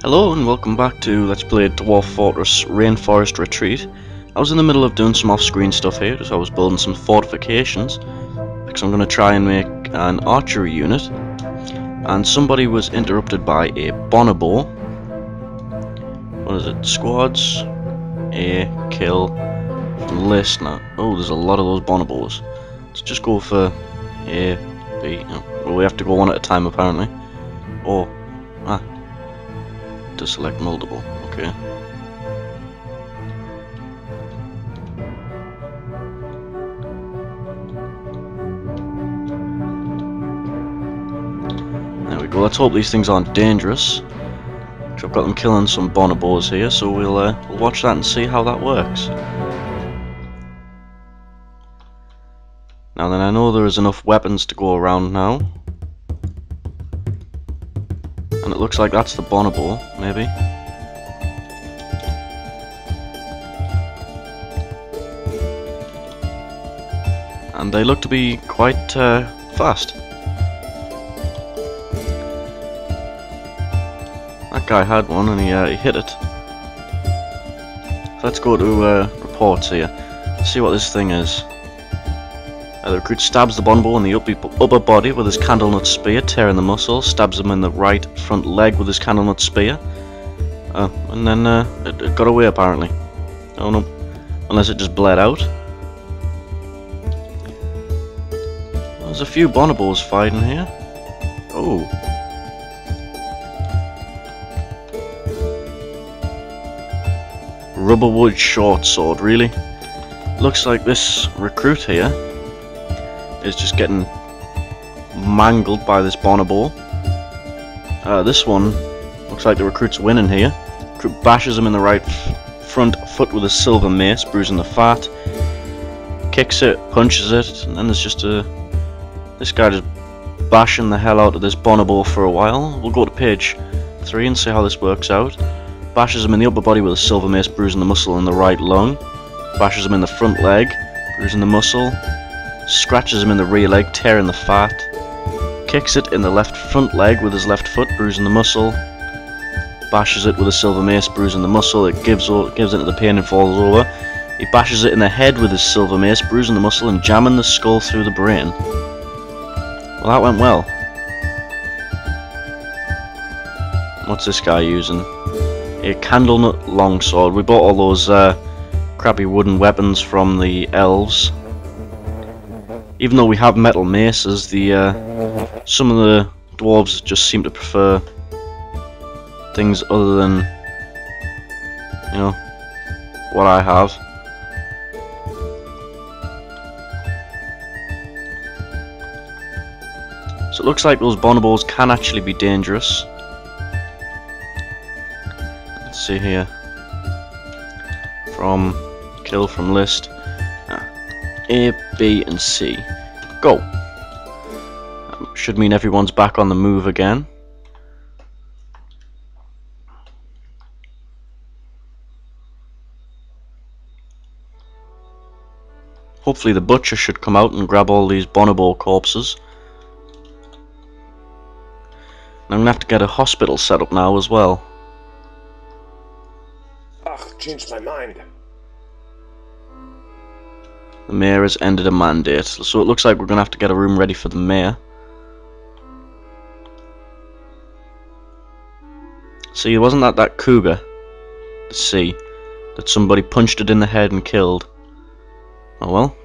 Hello and welcome back to Let's Play Dwarf Fortress Rainforest Retreat. I was in the middle of doing some off-screen stuff here, so I was building some fortifications because I'm going to try and make an archery unit, and somebody was interrupted by a bonobo. What is it? Squads, A, kill, list. Now, oh, there's a lot of those bonobos. Let's just go for A, B. Well, we have to go one at a time apparently. Oh, to select multiple. Okay. There we go. Let's hope these things aren't dangerous. I've got them killing some bonobos here, so we'll watch that and see how that works. Now then, I know there is enough weapons to go around now. And it looks like that's the bonobo, maybe. And they look to be quite fast. That guy had one and he hit it. So let's go to reports here. See what this thing is. The recruit stabs the bonobo in the upper body with his candlenut spear, tearing the muscle. Stabs him in the right front leg with his candlenut spear. And then it got away apparently. Oh no, unless it just bled out. There's a few bonobos fighting here. Oh. Rubberwood short sword, really? Looks like this recruit here is just getting mangled by this bonobo. This one looks like the recruit's winning here. Recruit bashes him in the right front foot with a silver mace, bruising the fat. Kicks it, punches it, and then there's just this guy just bashing the hell out of this bonobo for a while. We'll go to page 3 and see how this works out. Bashes him in the upper body with a silver mace, bruising the muscle in the right lung. Bashes him in the front leg, bruising the muscle. Scratches him in the rear leg, tearing the fat. Kicks it in the left front leg with his left foot, bruising the muscle. Bashes it with a silver mace, bruising the muscle. It gives into the pain and falls over. He bashes it in the head with his silver mace, bruising the muscle and jamming the skull through the brain. Well, that went well. What's this guy using? A candlenut longsword. We bought all those crappy wooden weapons from the elves. Even though we have metal maces, some of the dwarves just seem to prefer things other than, you know, what I have. So it looks like those bonobos can actually be dangerous. Let's see here. Kill from list. A, B and C. Go! Should mean everyone's back on the move again. Hopefully the butcher should come out and grab all these bonobo corpses. And I'm gonna have to get a hospital set up now as well. Ugh, changed my mind. The mayor has ended a mandate, so it looks like we're going to have to get a room ready for the mayor. See, wasn't that cougar? The C. That somebody punched it in the head and killed. Oh well.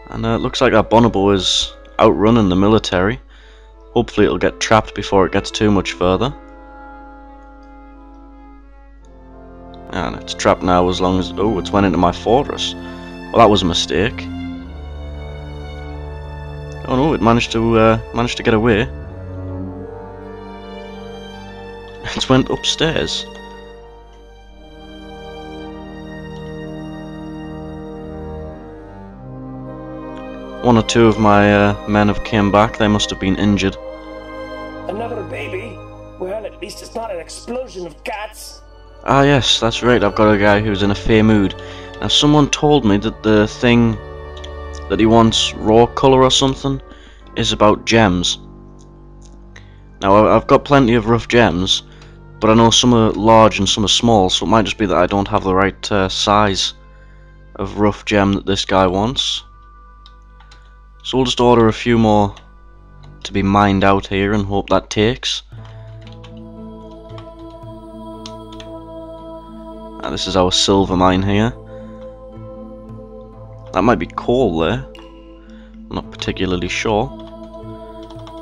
And it looks like that bonobo is outrunning the military. Hopefully it'll get trapped before it gets too much further. And it's trapped now as long as... oh, it's went into my fortress. Well, that was a mistake. Oh no, it managed to get away. It went upstairs. One or two of my men have came back. They must have been injured. Another baby? Well, at least it's not an explosion of cats. Ah yes, that's right, I've got a guy who's in a fair mood. Now someone told me that the thing that he wants raw colour or something is about gems. Now I've got plenty of rough gems, but I know some are large and some are small, so it might just be that I don't have the right size of rough gem that this guy wants. So we'll just order a few more to be mined out here and hope that takes. Now this is our silver mine here. That might be coal there. I'm not particularly sure.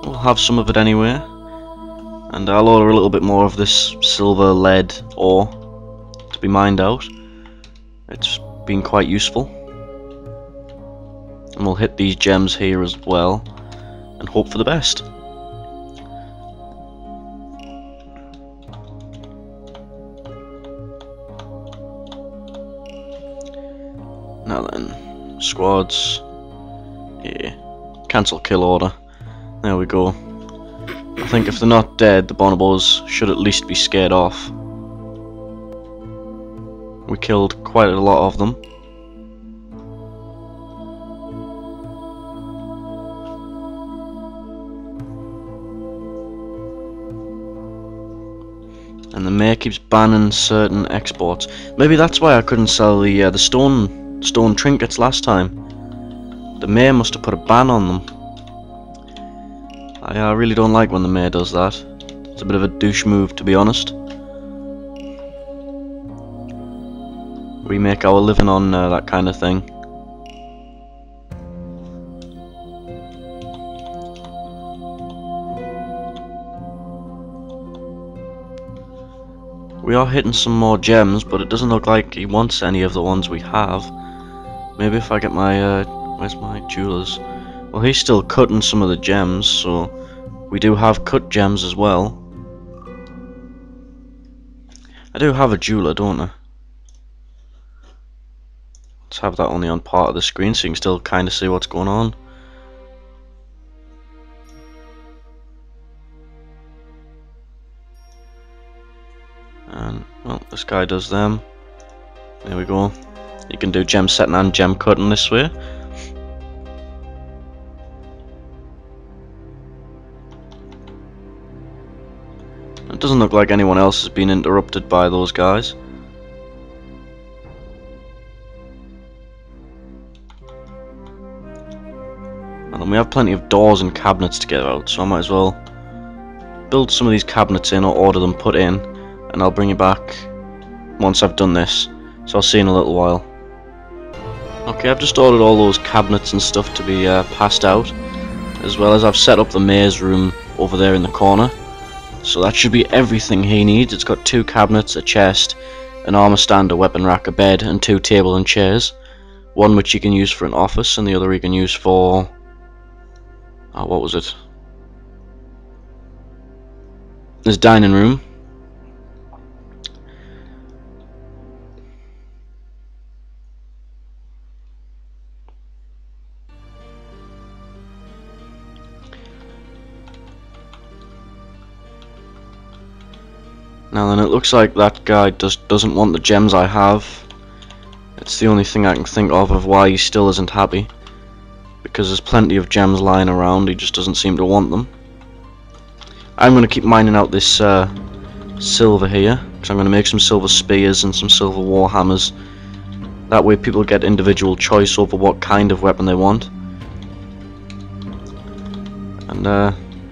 We'll have some of it anyway. And I'll order a little bit more of this silver lead ore to be mined out. It's been quite useful. And we'll hit these gems here as well and hope for the best. Now then, squads. Yeah. Cancel kill order. There we go. I think if they're not dead, the bonobos should at least be scared off. We killed quite a lot of them. And the mayor keeps banning certain exports. Maybe that's why I couldn't sell the stone trinkets last time. The mayor must have put a ban on them. I really don't like when the mayor does that. It's a bit of a douche move, to be honest. We make our living on that kind of thing. We are hitting some more gems, but it doesn't look like he wants any of the ones we have. Maybe if I get my where's my jewelers? Well, he's still cutting some of the gems, so we do have cut gems as well. I do have a jeweler, don't I? Let's have that only on part of the screen so you can still kind of see what's going on. And, well, this guy does them. There we go. You can do gem setting and gem cutting this way. It doesn't look like anyone else has been interrupted by those guys. And we have plenty of doors and cabinets to get out, so I might as well build some of these cabinets in or order them put in, and I'll bring you back once I've done this. So I'll see you in a little while. Okay, I've just ordered all those cabinets and stuff to be passed out, as well as I've set up the mayor's room over there in the corner. So that should be everything he needs. It's got 2 cabinets, a chest, an armor stand, a weapon rack, a bed, and 2 table and chairs. One which you can use for an office, and the other you can use for... what was it? His dining room. Now then, it looks like that guy doesn't want the gems I have. It's the only thing I can think of why he still isn't happy. Because there's plenty of gems lying around, he just doesn't seem to want them. I'm going to keep mining out this silver here, because I'm going to make some silver spears and some silver war hammers. That way people get individual choice over what kind of weapon they want. And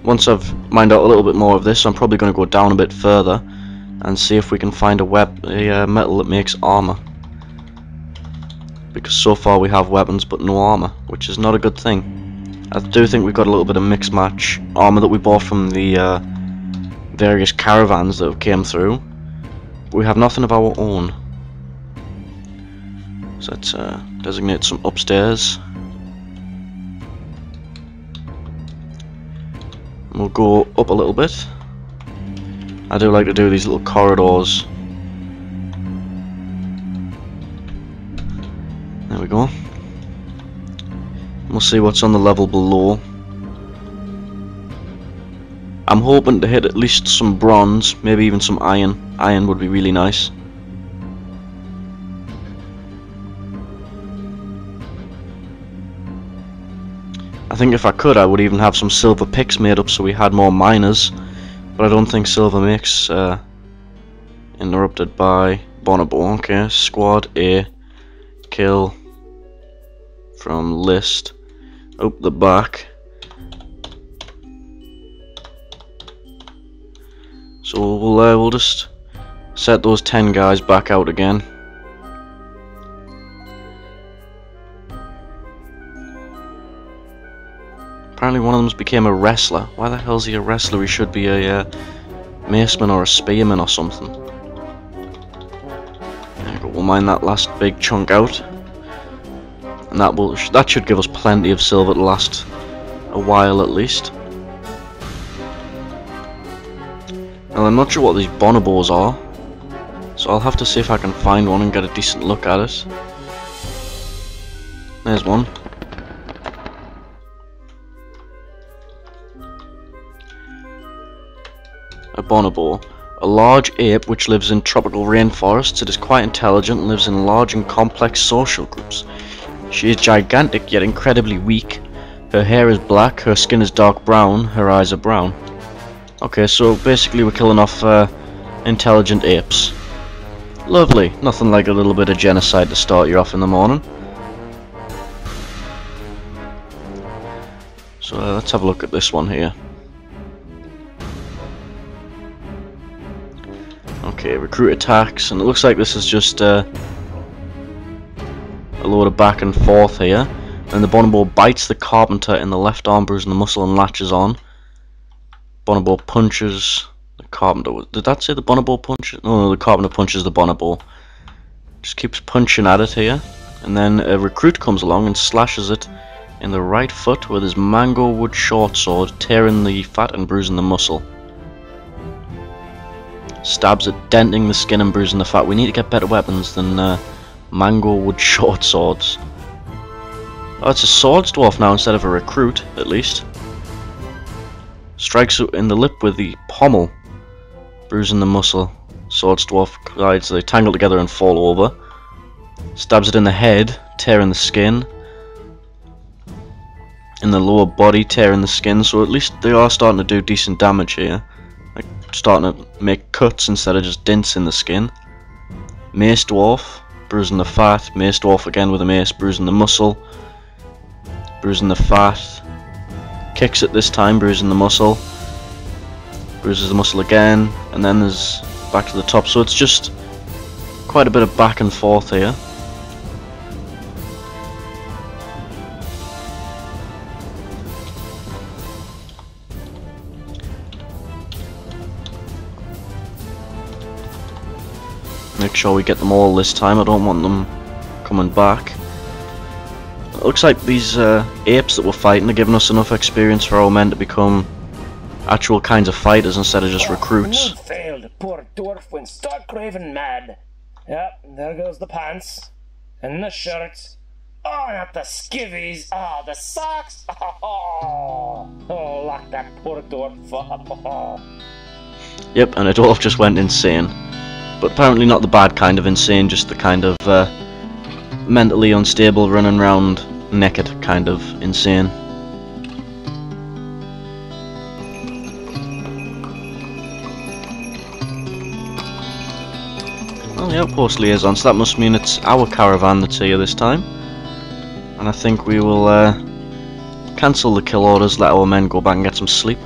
once I've mined out a little bit more of this, I'm probably going to go down a bit further and see if we can find a metal that makes armor. Because so far we have weapons but no armor, which is not a good thing. I do think we've got a little bit of mixed match armor that we bought from the various caravans that came through. But we have nothing of our own. So let's designate some upstairs. And we'll go up a little bit. I do like to do these little corridors. There we go. We'll see what's on the level below. I'm hoping to hit at least some bronze, maybe even some iron. Iron would be really nice. I think if I could, I would even have some silver picks made up so we had more miners. But I don't think silver makes interrupted by bonobo. Okay, squad A, kill from list. Up the back. So we'll just set those 10 guys back out again. Apparently one of them's became a wrestler. Why the hell is he a wrestler? He should be a maceman or a spearman or something. There we go. We'll mine that last big chunk out, and that should give us plenty of silver to last a while at least. Now I'm not sure what these bonobos are, so I'll have to see if I can find one and get a decent look at it. There's one. A bonobo. A large ape which lives in tropical rainforests. It is quite intelligent and lives in large and complex social groups. She is gigantic yet incredibly weak. Her hair is black, her skin is dark brown, her eyes are brown. Okay, so basically we're killing off intelligent apes. Lovely. Nothing like a little bit of genocide to start you off in the morning. So let's have a look at this one here. Okay, recruit attacks, and it looks like this is just a load of back and forth here. And the bonobo bites the carpenter in the left arm, bruising the muscle and latches on. Bonobo punches the carpenter. Did that say the bonobo punches? No, the carpenter punches the bonobo. Just keeps punching at it here. And then a recruit comes along and slashes it in the right foot with his mango wood short sword, tearing the fat and bruising the muscle. Stabs it, denting the skin and bruising the fat. We need to get better weapons than mango wood short swords. Oh, it's a swords dwarf now instead of a recruit, at least. Strikes in the lip with the pommel, bruising the muscle. Swords dwarf glides, they tangle together and fall over. Stabs it in the head, tearing the skin. In the lower body, tearing the skin. So at least they are starting to do decent damage here. Like starting to make cuts instead of just dints in the skin. Mace dwarf, bruising the fat. Mace dwarf again with a mace, bruising the muscle. Bruising the fat. Kicks it this time, bruising the muscle. Bruises the muscle again, and then there's back to the top. So it's just quite a bit of back and forth here. Make sure we get them all this time. I don't want them coming back. It looks like these apes that we're fighting are giving us enough experience for our men to become actual kinds of fighters instead of just recruits. Mood failed. Poor dwarf went stark raving mad. Yep, there goes the pants. And the shirts. Oh, not the skivvies. Oh, the socks. Oh, lock that poor dwarf up. Yep, and a dwarf just went insane. But apparently not the bad kind of insane, just the kind of mentally unstable, running around naked kind of insane. Well, the outpost liaison, so that must mean it's our caravan that's here this time. And I think we will cancel the kill orders, let our men go back and get some sleep.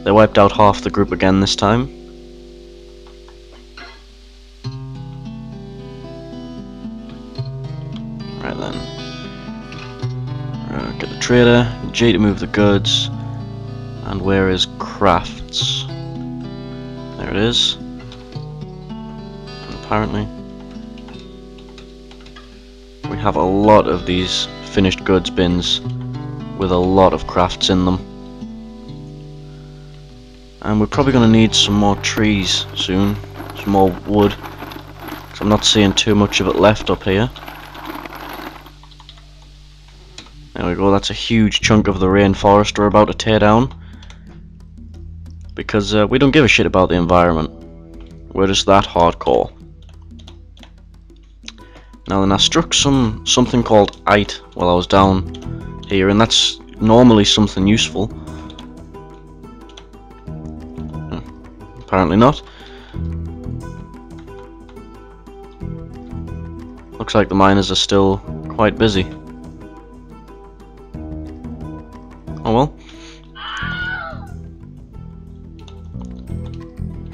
They wiped out half the group again this time. Right then. Get the trader, J to move the goods, and where is crafts? There it is. And apparently we have a lot of these finished goods bins with a lot of crafts in them. And we're probably going to need some more trees soon, some more wood, because I'm not seeing too much of it left up here. There we go, that's a huge chunk of the rainforest we're about to tear down. Because we don't give a shit about the environment. We're just that hardcore. Now then, I struck something called ite while I was down here, and that's normally something useful. Apparently not. Looks like the miners are still quite busy. Oh well.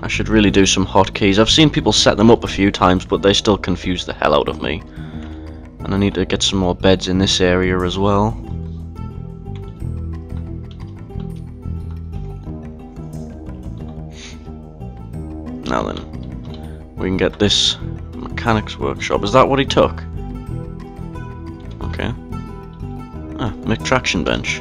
I should really do some hotkeys. I've seen people set them up a few times, but they still confuse the hell out of me. And I need to get some more beds in this area as well. Now then, we can get this mechanics workshop. Is that what he took? Okay. Ah, make traction bench.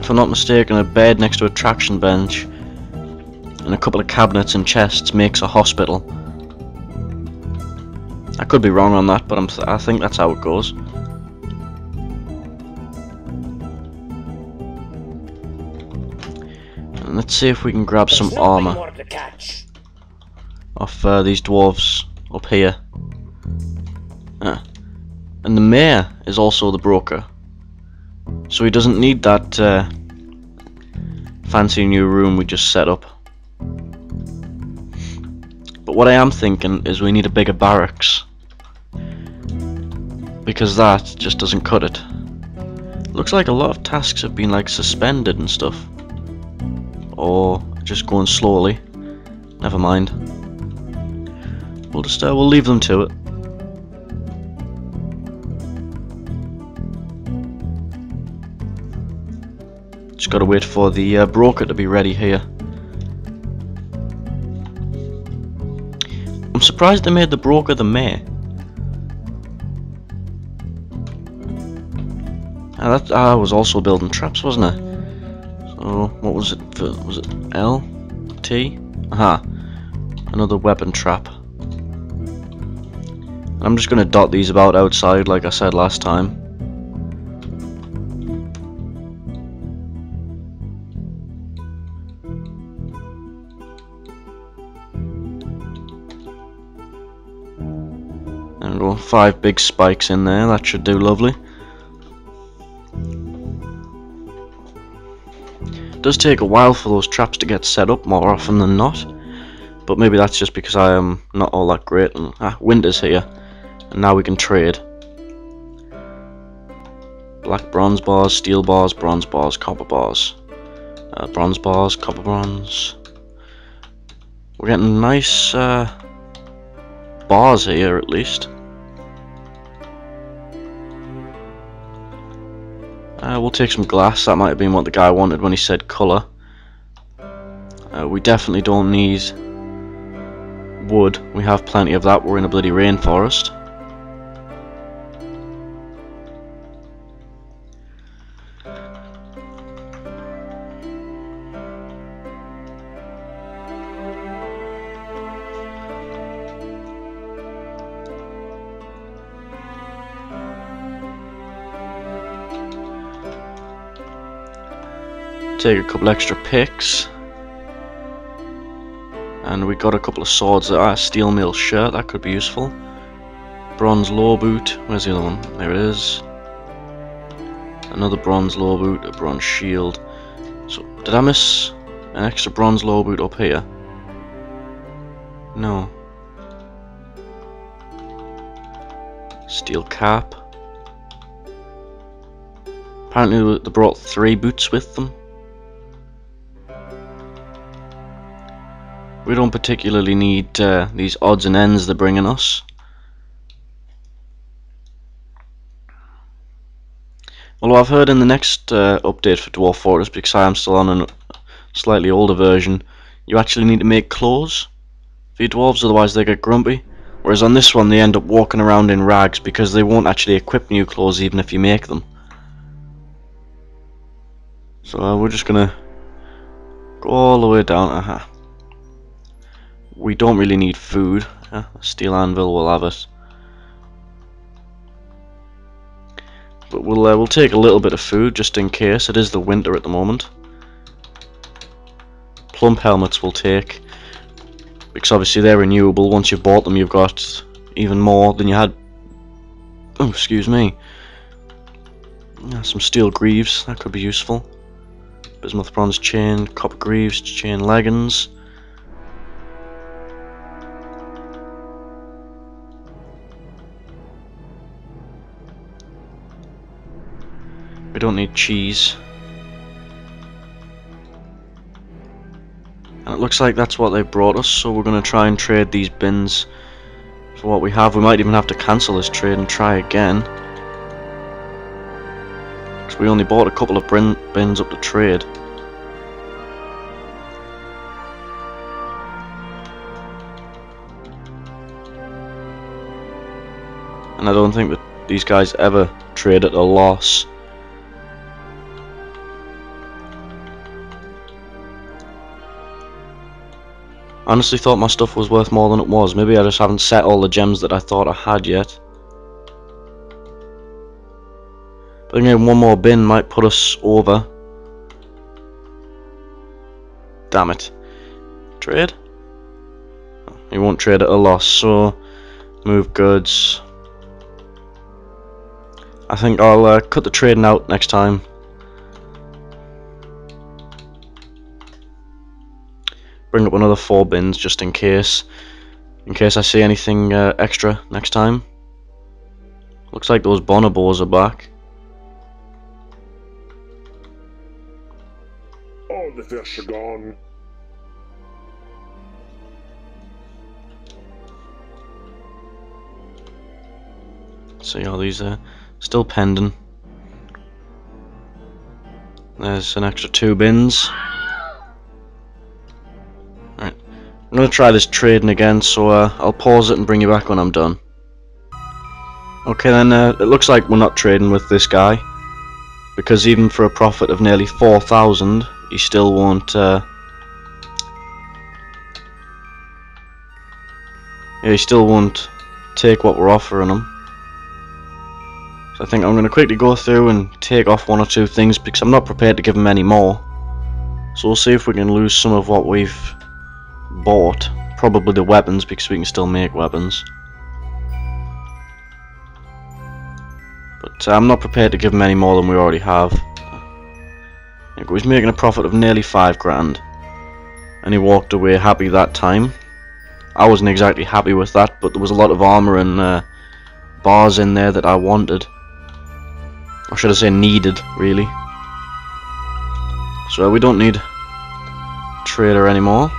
If I'm not mistaken, a bed next to a traction bench and a couple of cabinets and chests makes a hospital. I could be wrong on that, but I think that's how it goes. And let's see if we can grab some armor off these dwarves up here. And the mayor is also the broker, so he doesn't need that fancy new room we just set up. But what I am thinking is we need a bigger barracks, because that just doesn't cut it. Looks like a lot of tasks have been like suspended and stuff, or just going slowly. Never mind. We'll leave them to it. Just gotta wait for the broker to be ready here. I'm surprised they made the broker the mayor. That was also building traps, wasn't it? So what was it? Was it L? T? Aha! Another weapon trap. I'm just gonna dot these about outside, like I said last time. And go 5 big spikes in there. That should do lovely. It does take a while for those traps to get set up more often than not, but maybe that's just because I am not all that great. And winter's here, and now we can trade. Black bronze bars, steel bars, bronze bars, copper bars, bronze bars, copper bronze. We're getting nice bars here at least. We'll take some glass. That might have been what the guy wanted when he said colour. We definitely don't need wood. We have plenty of that. We're in a bloody rainforest. Take a couple extra picks, and we got a couple of swords. Steel mill shirt, that could be useful. Bronze low boot. Where's the other one? There it is. Another bronze low boot, a bronze shield. So did I miss an extra bronze low boot up here? No. Steel cap. Apparently they brought 3 boots with them. We don't particularly need these odds and ends they're bringing us. Although I've heard in the next update for Dwarf Fortress, because I am still on a slightly older version, you actually need to make clothes for your dwarves, otherwise they get grumpy. Whereas on this one they end up walking around in rags because they won't actually equip new clothes even if you make them. So we're just gonna go all the way down. We don't really need food. A steel anvil will have it. But we'll take a little bit of food just in case. It is the winter at the moment. Plump helmets we'll take. because obviously they're renewable. Once you've bought them, you've got even more than you had. Oh, excuse me. Some steel greaves, that could be useful. Bismuth bronze chain, copper greaves, chain leggings. We don't need cheese. And it looks like that's what they brought us, so we're going to try and trade these bins for what we have. We might even have to cancel this trade and try again, because we only bought a couple of bins up to trade. And I don't think that these guys ever trade at a loss. I honestly thought my stuff was worth more than it was. Maybe I just haven't set all the gems that I thought I had yet. But again, one more bin might put us over. Damn it. Trade? He won't trade at a loss, so move goods. I think I'll cut the trading out next time. Bring up another 4 bins just in case I see anything extra next time. Looks like those bonobos are back. All the fish are gone. See all these still pending. There's an extra 2 bins. Right, I'm gonna try this trading again, so I'll pause it and bring you back when I'm done. Okay then, it looks like we're not trading with this guy, because even for a profit of nearly 4,000, he still won't. He still won't take what we're offering him. So I think I'm going to quickly go through and take off 1 or 2 things, because I'm not prepared to give him any more. So we'll see if we can lose some of what we've bought. Probably the weapons, because we can still make weapons. But I'm not prepared to give him any more than we already have. He's making a profit of nearly 5 grand. And he walked away happy that time. I wasn't exactly happy with that, but there was a lot of armor and bars in there that I wanted. Or should I say needed, really. So we don't need trader anymore.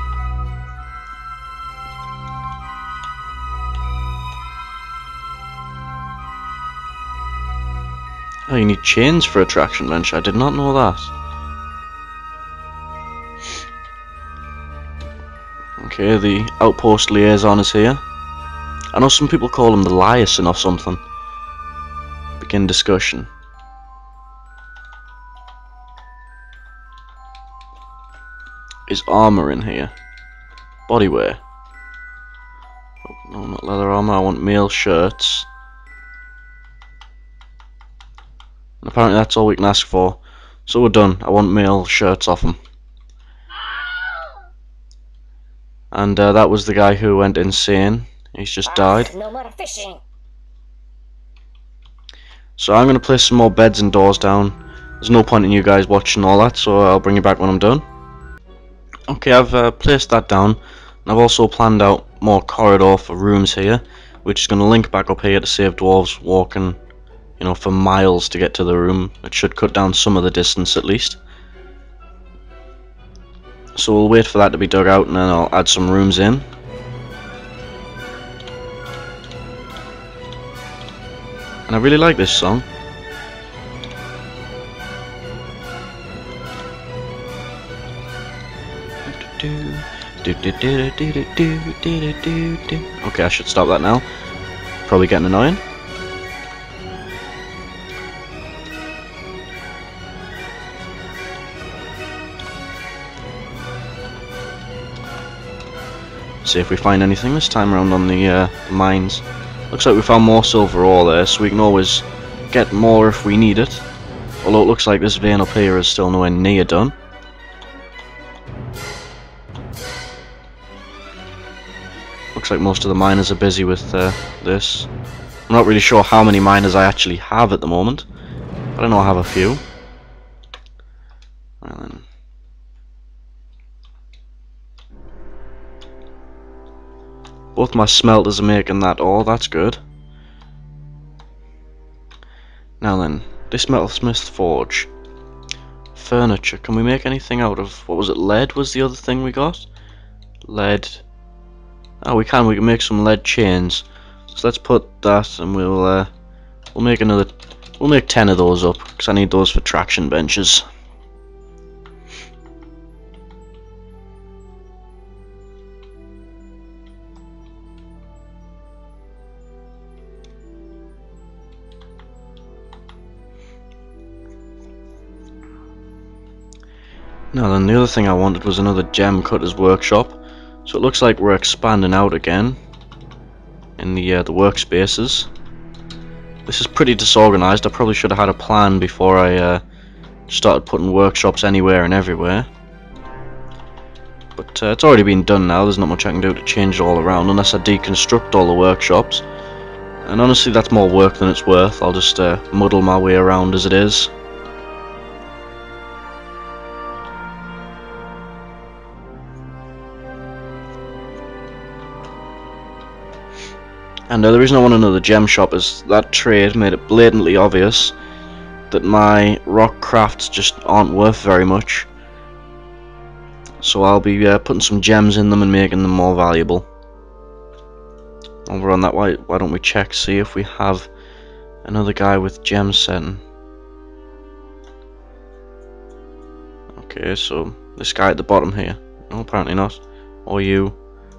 Oh, you need chains for attraction wrench. I did not know that. Okay, the outpost liaison is here. I know some people call him the liaison or something. Begin discussion. Is armor in here? Bodywear. Oh, no, not leather armor. I want mail shirts. And apparently that's all we can ask for. So we're done. I want mail shirts off him. And that was the guy who went insane. He's just died. No more fishing. So I'm going to place some more beds and doors down. There's no point in you guys watching all that, so I'll bring you back when I'm done. Okay, I've placed that down. And I've also planned out more corridor for rooms here, which is going to link back up here to save dwarves walking, you know, for miles to get to the room. It should cut down some of the distance at least. So we'll wait for that to be dug out, and then I'll add some rooms in. And I really like this song. Okay, I should stop that now. Probably getting annoying. See if we find anything this time around on the mines. Looks like we found more silver ore there, so we can always get more if we need it. Although it looks like this vein up here is still nowhere near done. looks like most of the miners are busy with this. I'm not really sure how many miners I actually have at the moment, but I know I have a few. Well, then. Both my smelters are making that ore, that's good. Now then, this metalsmith forge. Furniture, can we make anything out of, what was it, lead was the other thing we got? Lead. Oh, we can make some lead chains. So let's put that, and we'll make 10 of those up, because I need those for traction benches. Now then, the other thing I wanted was another gem cutter's workshop. So it looks like we're expanding out again in the workspaces. This is pretty disorganized. I probably should have had a plan before I started putting workshops anywhere and everywhere. But it's already been done now. There's not much I can do to change it all around unless I deconstruct all the workshops. And honestly, that's more work than it's worth. I'll just muddle my way around as it is. And the reason I want another gem shop is that trade made it blatantly obvious that my rock crafts just aren't worth very much. So I'll be putting some gems in them and making them more valuable. While we're on that, why don't we check, see if we have another guy with gem setting. Okay, so this guy at the bottom here. No, apparently not. Or you.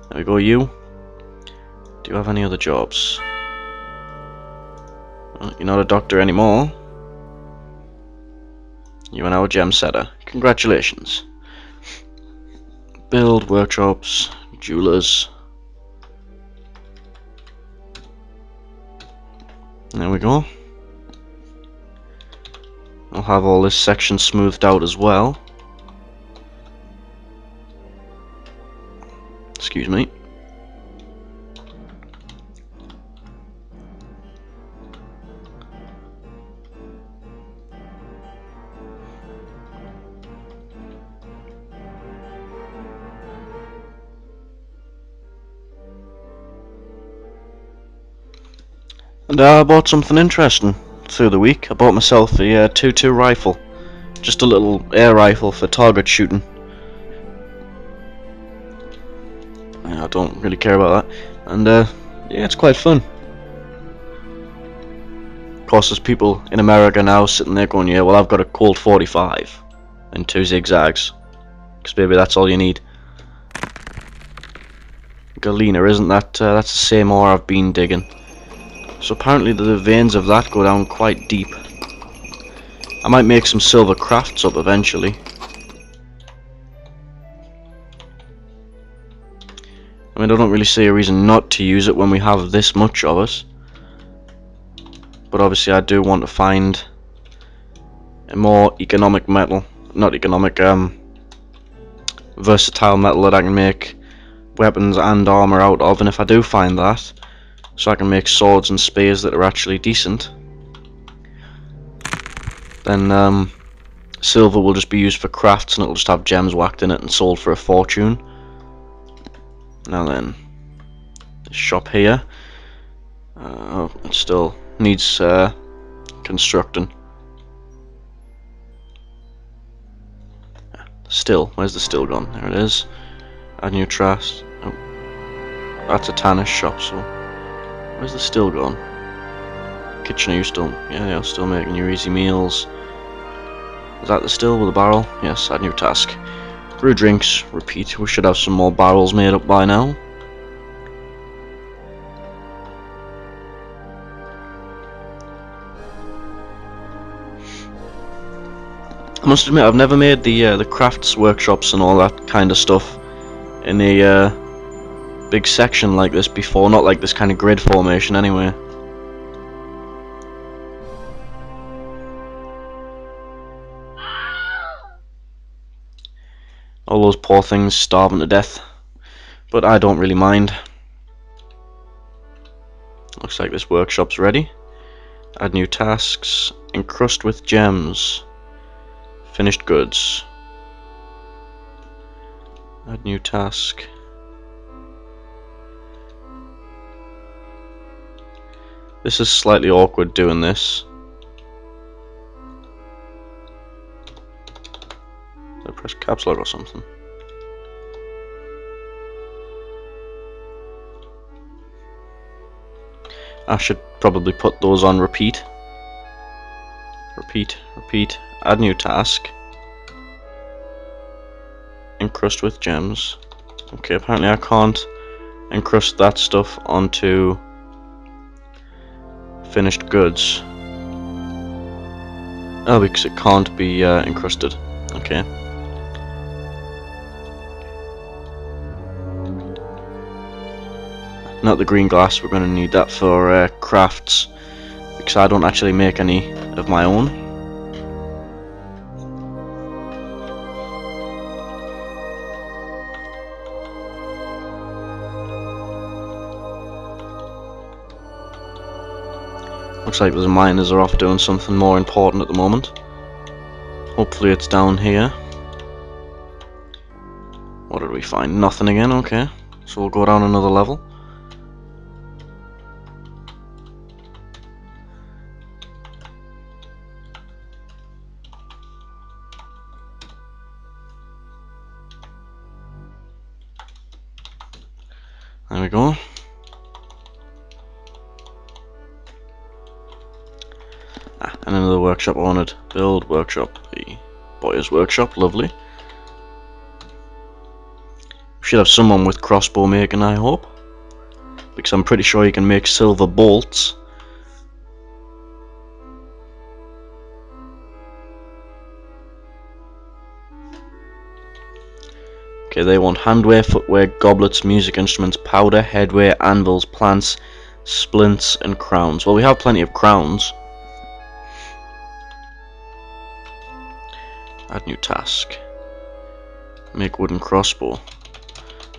There we go, you. Do you have any other jobs? Well, you're not a doctor anymore. You are now a gem setter. Congratulations. Build workshops, jewelers. There we go. I'll have all this section smoothed out as well. Excuse me. And I bought something interesting through the week. I bought myself a 2.2 rifle. Just a little air rifle for target shooting. Yeah, I don't really care about that. And yeah, it's quite fun. Of course, there's people in America now sitting there going, yeah, well, I've got a Colt 45 and 2 zigzags. Because maybe that's all you need. Galena, isn't that? That's the same ore I've been digging. So apparently the veins of that go down quite deep. I might make some silver crafts up eventually. I mean, I don't really see a reason not to use it when we have this much of it. But obviously I do want to find a more economic metal. Not economic, versatile metal that I can make weapons and armor out of. And if I do find that, so I can make swords and spears that are actually decent, then silver will just be used for crafts and it'll just have gems whacked in it and sold for a fortune. Now then, this shop here, it still needs constructing. Still, where's the still gone? There it is. Add new trust. Oh, that's a tanner's shop, so where's the still gone? Kitchen, are you still? Yeah, you're still making your easy meals. Is that the still with the barrel? Yes, add new task. Brew drinks, repeat. We should have some more barrels made up by now. I must admit, I've never made the crafts workshops and all that kind of stuff in a big section like this before. Not like this kind of grid formation, anyway. All those poor things starving to death, but I don't really mind. Looks like this workshop's ready. Add new tasks. Encrust with gems. Finished goods. Add new task. This is slightly awkward doing this. Did I press caps lock or something? I should probably put those on repeat. Repeat, repeat. Add new task. Encrust with gems. Okay, apparently I can't encrust that stuff onto finished goods. Oh, because it can't be encrusted. Okay. Not the green glass, we're going to need that for crafts, because I don't actually make any of my own. Looks like the miners are off doing something more important at the moment. Hopefully it's down here. What did we find? Nothing again, okay. So we'll go down another level. There we go. And another workshop I wanted. Build workshop. The boyer's workshop. Lovely. We should have someone with crossbow making, I hope. Because I'm pretty sure you can make silver bolts. Okay, they want handwear, footwear, goblets, music instruments, powder, headwear, anvils, plants, splints, and crowns. Well, we have plenty of crowns. Add new task. Make wooden crossbow.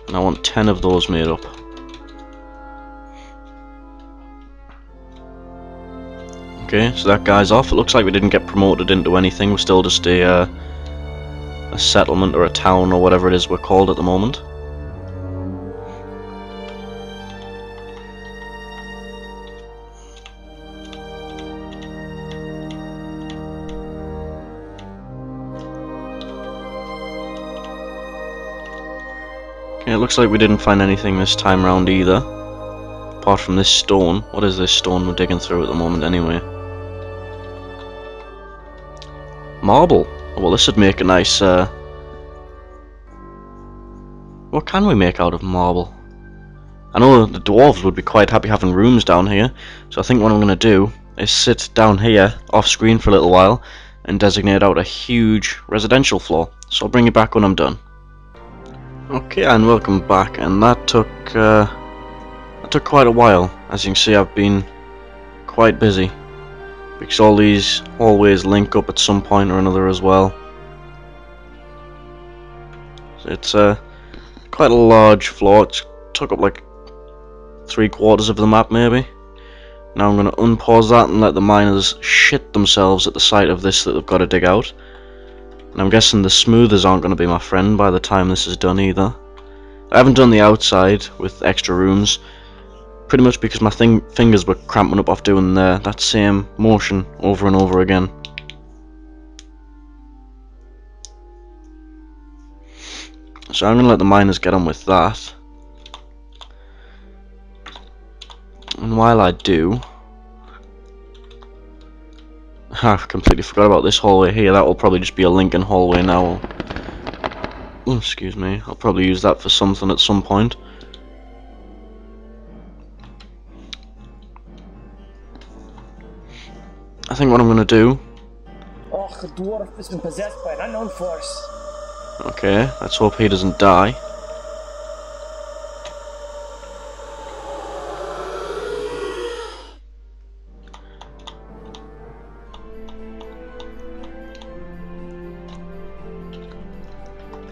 And I want 10 of those made up. Okay, so that guy's off. It looks like we didn't get promoted into anything. We're still just a settlement or a town or whatever it is we're called at the moment. Okay, it looks like we didn't find anything this time round either. Apart from this stone. What is this stone we're digging through at the moment anyway? Marble. Well, this would make a nice, what can we make out of marble? I know the dwarves would be quite happy having rooms down here, so I think what I'm going to do is sit down here, off screen for a little while, and designate out a huge residential floor. So I'll bring you back when I'm done. Okay, and welcome back, and that took quite a while. As you can see, I've been quite busy. Because all these hallways link up at some point or another as well. So it's quite a large floor. It took up like 3/4 of the map maybe. Now I'm going to unpause that and let the miners shit themselves at the sight of this that they've got to dig out. And I'm guessing the smoothers aren't going to be my friend by the time this is done either. I haven't done the outside with extra rooms. Pretty much because my fingers were cramping up off doing that same motion over and over again. So I'm going to let the miners get on with that. And while I do... I've completely forgot about this hallway here. That will probably just be a Lincoln hallway now. Oh, excuse me. I'll probably use that for something at some point. I think what I'm going to do... Oh, the dwarf has been possessed by an unknown force. Okay, let's hope he doesn't die.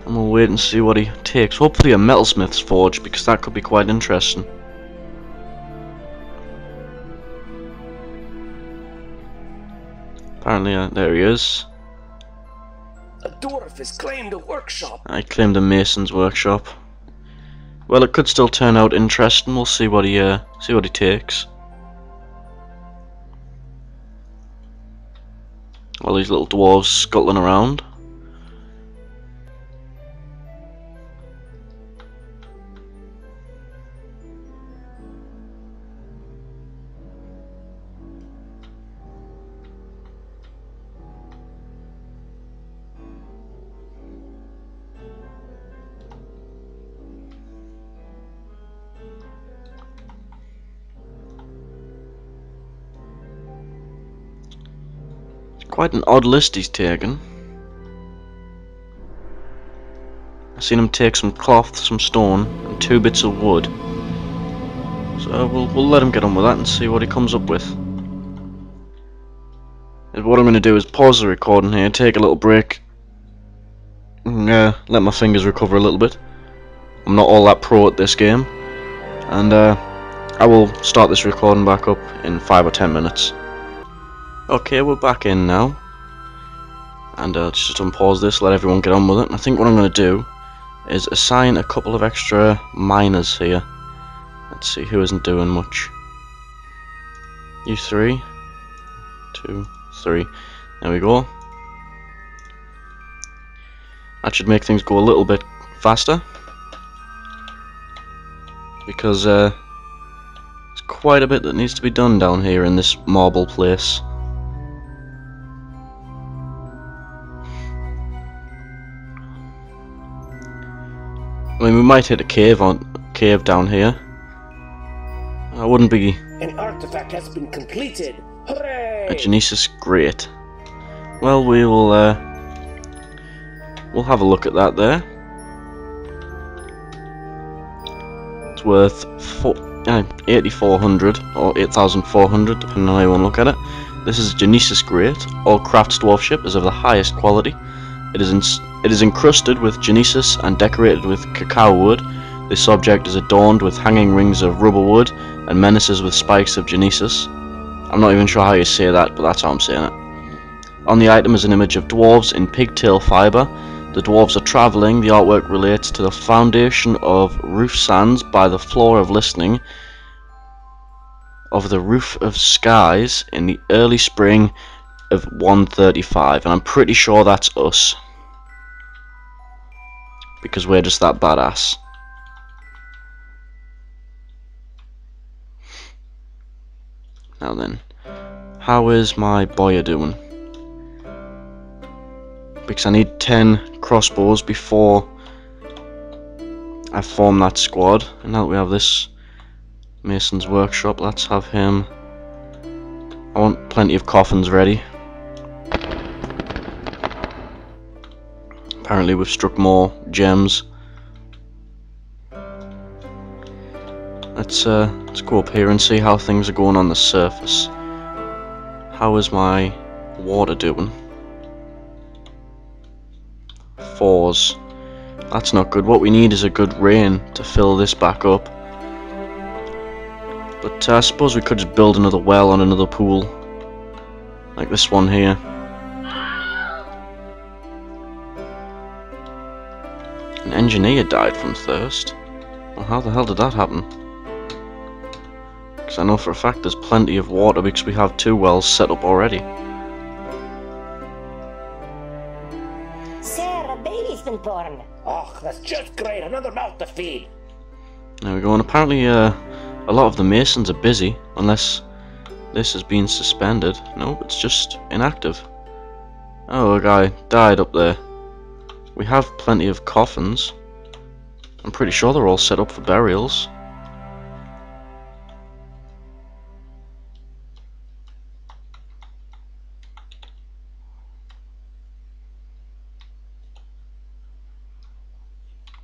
And we'll wait and see what he takes. Hopefully a metalsmith's forge, because that could be quite interesting. Apparently, there he is. A dwarf has claimed a workshop. I claimed a mason's workshop. Well, it could still turn out interesting. We'll see what he takes. All these little dwarves scuttling around. Quite an odd list he's taken. I've seen him take some cloth, some stone, and 2 bits of wood. So we'll let him get on with that and see what he comes up with. And what I'm going to do is pause the recording here, take a little break, and let my fingers recover a little bit. I'm not all that pro at this game, and I will start this recording back up in 5 or 10 minutes. Okay, we're back in now, and just unpause this, let everyone get on with it. And I think what I'm going to do is assign a couple of extra miners here. Let's see who isn't doing much. You 3, 2, 3. There we go. That should make things go a little bit faster, because there's quite a bit that needs to be done down here in this marble place. I mean, we might hit a cave down here. I wouldn't be. An artifact has been completed. Hooray! A Genesis Great. Well, we'll have a look at that there. It's worth 8,400 or 8,400, depending on how you want to look at it. This is a Genesis Great. All crafts dwarf ship is of the highest quality. It is encrusted with Genesis and decorated with cacao wood. This object is adorned with hanging rings of rubber wood and menaces with spikes of Genesis. I'm not even sure how you say that, but that's how I'm saying it. On the item is an image of dwarves in pigtail fibre. The dwarves are travelling. The artwork relates to the foundation of roof sands by the floor of listening of the roof of skies in the early spring of 135, and I'm pretty sure that's us, because we're just that badass. Now then, how is my boy doing? Because I need 10 crossbows before I form that squad. And now that we have this mason's workshop, let's have him. I want plenty of coffins ready. Apparently we've struck more gems. Let's go up here and see how things are going on the surface. How is my water doing? 4s. That's not good. What we need is a good rain to fill this back up. But I suppose we could just build another well on another pool, like this one here. An engineer died from thirst. Well, how the hell did that happen? Because I know for a fact there's plenty of water because we have 2 wells set up already. Sir, a baby's been born. Oh, that's just great. Another mouth to feed. There we go, and apparently a lot of the masons are busy, unless this has been suspended. No, it's just inactive. Oh, a guy died up there. We have plenty of coffins. I'm pretty sure they're all set up for burials.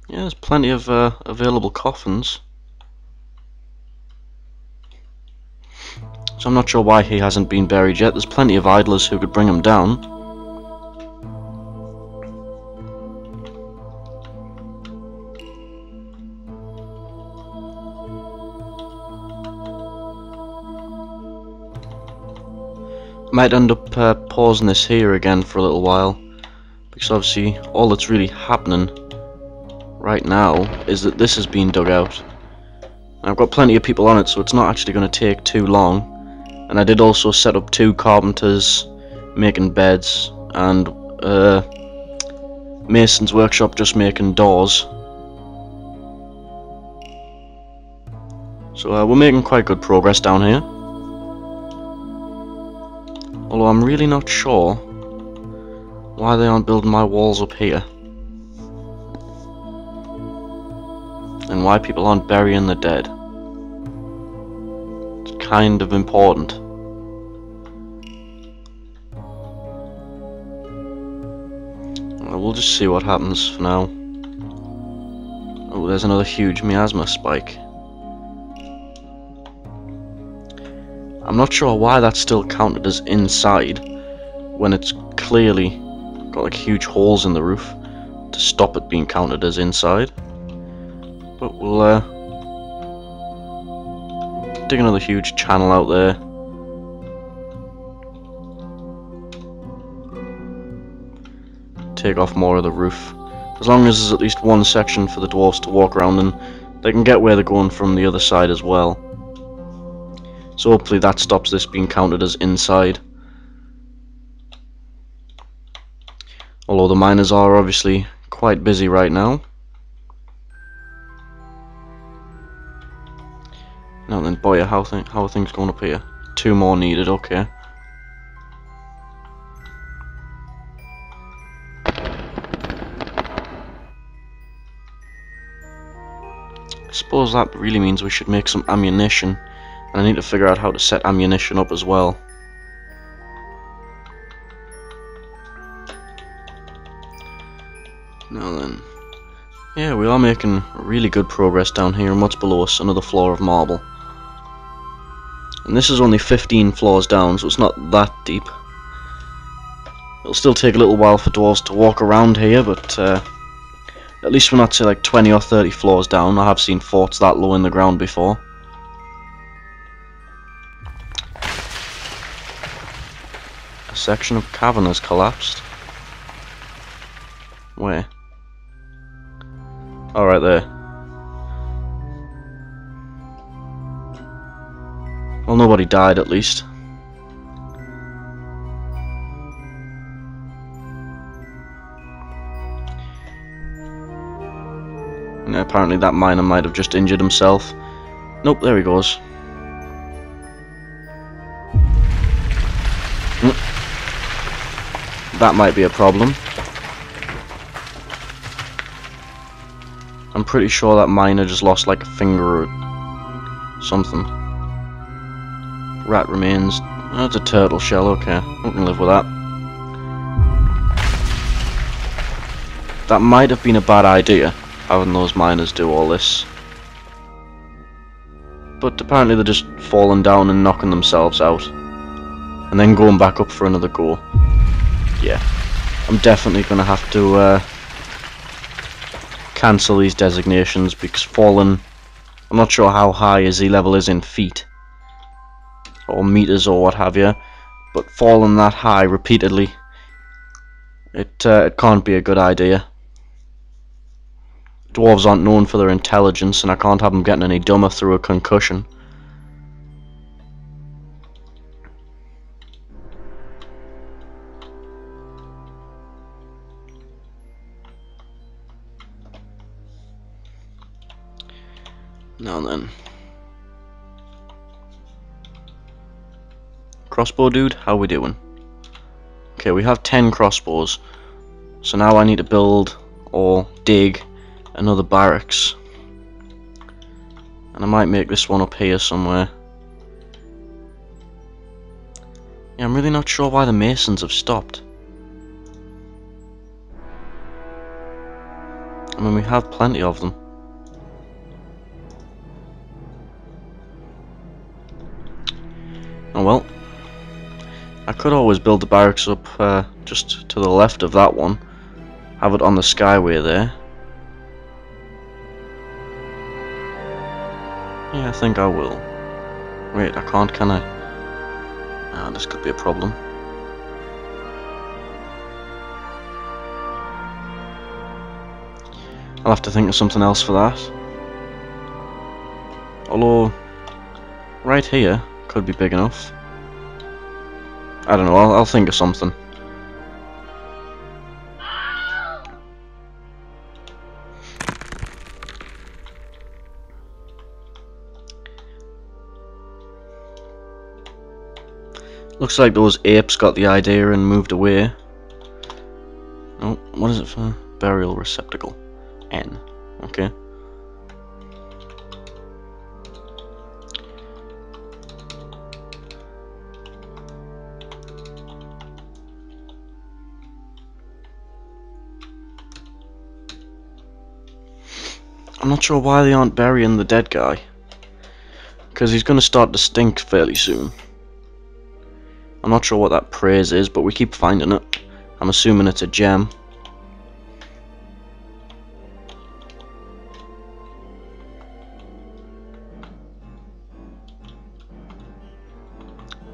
Yeah, there's plenty of available coffins. So I'm not sure why he hasn't been buried yet. There's plenty of idlers who could bring him down. might end up pausing this here again for a little while, because obviously all that's really happening right now is that this is being dug out. And I've got plenty of people on it, so it's not actually going to take too long. And I did also set up 2 carpenters making beds, and Mason's workshop just making doors. So we're making quite good progress down here. Although I'm really not sure why they aren't building my walls up here. And why people aren't burying the dead. It's kind of important. We'll just see what happens for now. Oh, there's another huge miasma spike. I'm not sure why that's still counted as inside when it's clearly got like huge holes in the roof to stop it being counted as inside. But we'll dig another huge channel out there. Take off more of the roof. As long as there's at least one section for the dwarves to walk around and they can get where they're going from the other side as well. So hopefully that stops this being counted as inside. Although the miners are obviously quite busy right now. Now then, boy, how are things going up here? 2 more needed, okay. I suppose that really means we should make some ammunition. And I need to figure out how to set ammunition up as well. Now then. Yeah, we are making really good progress down here, and what's below us? Another floor of marble. And this is only 15 floors down, so it's not that deep. It'll still take a little while for dwarves to walk around here, but at least we're not, say, like 20 or 30 floors down. I have seen forts that low in the ground before. A section of cavern has collapsed. Where? Oh, right there. Well, nobody died at least. And apparently that miner might have just injured himself. Nope, there he goes. That might be a problem. I'm pretty sure that miner just lost like a finger or something. Rat remains. Oh, it's a turtle shell, okay. We can live with that. That might have been a bad idea, having those miners do all this. But apparently they're just falling down and knocking themselves out. And then going back up for another go. Yeah, I'm definitely going to have to cancel these designations because falling, I'm not sure how high a Z level is in feet or meters or what have you, but falling that high repeatedly, it can't be a good idea. Dwarves aren't known for their intelligence, and I can't have them getting any dumber through a concussion. Now then. Crossbow dude, how we doing? Okay, we have 10 crossbows. So now I need to build or dig another barracks. And I might make this one up here somewhere. Yeah, I'm really not sure why the masons have stopped. I mean, we have plenty of them. Oh well. I could always build the barracks up just to the left of that one. Have it on the skyway there. Yeah, I think I will. Wait, I can't, can I? Ah, this could be a problem. I'll have to think of something else for that. Although, right here could be big enough. I don't know, I'll think of something. Looks like those apes got the idea and moved away. Oh, what is it for? Burial receptacle. N. Okay. I'm not sure why they aren't burying the dead guy. Because he's going to start to stink fairly soon. I'm not sure what that praise is, but we keep finding it. I'm assuming it's a gem.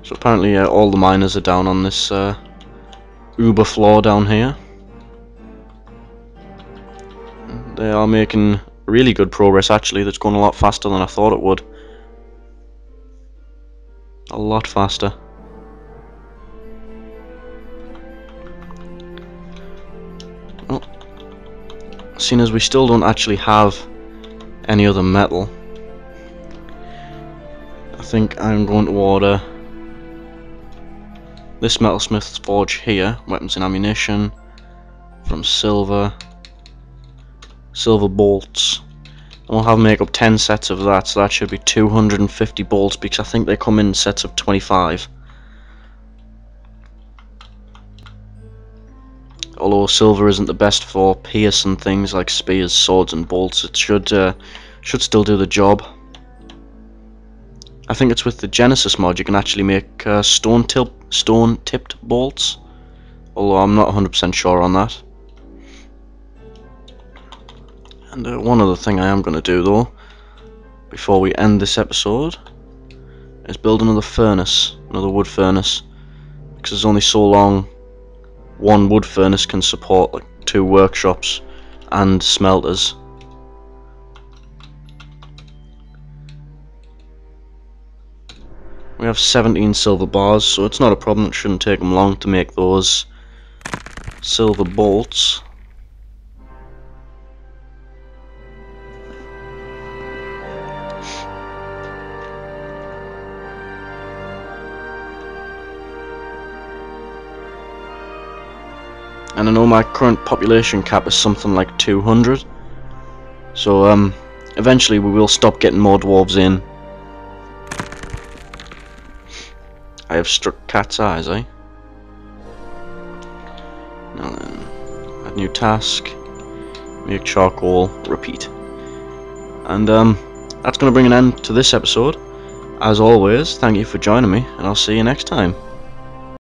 So apparently all the miners are down on this uber floor down here. They are making really good progress actually. That's going a lot faster than I thought it would. A lot faster. Well, seeing as we still don't actually have any other metal, I think I'm going to order this metalsmith's forge here, weapons and ammunition, from silver bolts, and we'll have make up 10 sets of that, so that should be 250 bolts, because I think they come in sets of 25. Although silver isn't the best for piercing things like spears, swords and bolts, it should still do the job. I think it's with the Genesis mod you can actually make stone-tipped bolts, although I'm not 100% sure on that. And one other thing I am going to do though, before we end this episode, is build another furnace, another wood furnace, because there's only so long one wood furnace can support like 2 workshops and smelters. We have 17 silver bars, so it's not a problem. It shouldn't take them long to make those silver bolts. And I know my current population cap is something like 200, so eventually we will stop getting more dwarves in. I have struck cat's eyes, eh? Now then, add new task, make charcoal, repeat. And that's going to bring an end to this episode. As always, thank you for joining me, and I'll see you next time.